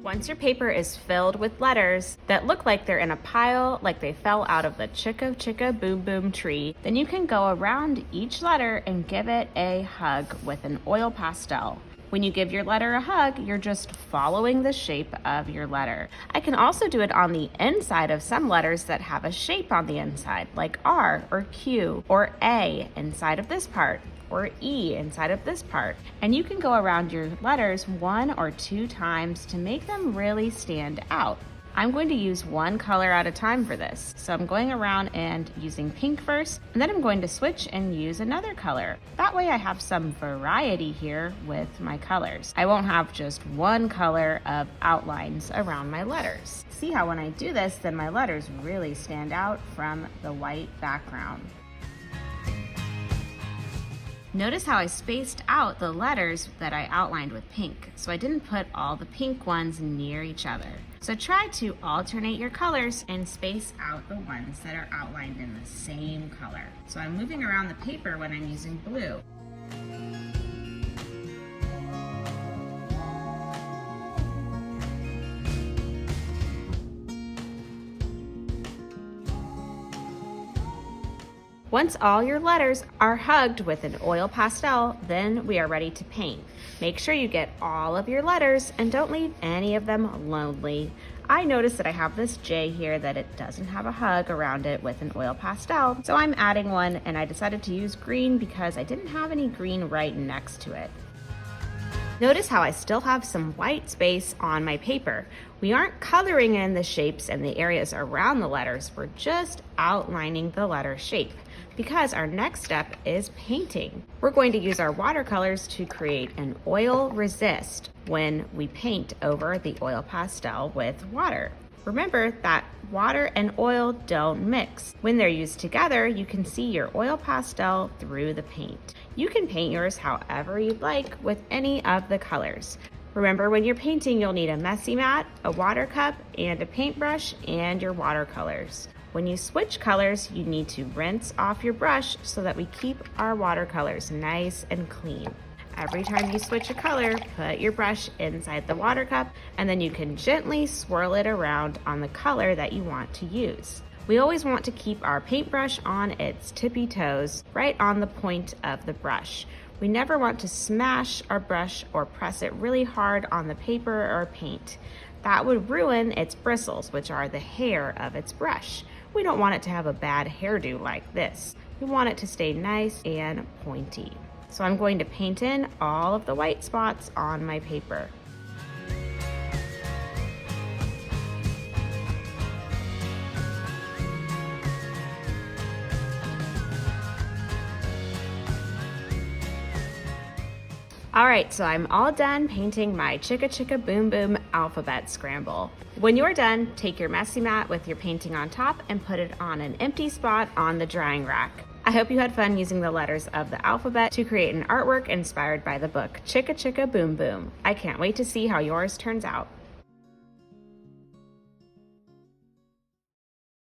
Once your paper is filled with letters that look like they're in a pile, like they fell out of the Chicka Chicka Boom Boom tree, then you can go around each letter and give it a hug with an oil pastel. When you give your letter a hug, you're just following the shape of your letter. I can also do it on the inside of some letters that have a shape on the inside, like R or Q or A inside of this part, or E inside of this part. And you can go around your letters 1 or 2 times to make them really stand out. I'm going to use one color at a time for this. So I'm going around and using pink first, and then I'm going to switch and use another color. That way I have some variety here with my colors. I won't have just one color of outlines around my letters. See how when I do this, then my letters really stand out from the white background. Notice how I spaced out the letters that I outlined with pink, so I didn't put all the pink ones near each other. So try to alternate your colors and space out the ones that are outlined in the same color. So I'm moving around the paper when I'm using blue. Once all your letters are hugged with an oil pastel, then we are ready to paint. Make sure you get all of your letters and don't leave any of them lonely. I noticed that I have this J here that it doesn't have a hug around it with an oil pastel, so I'm adding one, and I decided to use green because I didn't have any green right next to it. Notice how I still have some white space on my paper. We aren't coloring in the shapes and the areas around the letters, we're just outlining the letter shape because our next step is painting. We're going to use our watercolors to create an oil resist when we paint over the oil pastel with water. Remember that water and oil don't mix. When they're used together, you can see your oil pastel through the paint. You can paint yours however you'd like with any of the colors. Remember, when you're painting, you'll need a messy mat, a water cup, and a paintbrush, and your watercolors. When you switch colors, you need to rinse off your brush so that we keep our watercolors nice and clean. Every time you switch a color, put your brush inside the water cup, and then you can gently swirl it around on the color that you want to use. We always want to keep our paintbrush on its tippy toes, right on the point of the brush. We never want to smash our brush or press it really hard on the paper or paint. That would ruin its bristles, which are the hair of its brush. We don't want it to have a bad hairdo like this. We want it to stay nice and pointy. So I'm going to paint in all of the white spots on my paper. All right, so I'm all done painting my Chicka Chicka Boom Boom alphabet scramble. When you're done, take your messy mat with your painting on top and put it on an empty spot on the drying rack. I hope you had fun using the letters of the alphabet to create an artwork inspired by the book Chicka Chicka Boom Boom. I can't wait to see how yours turns out.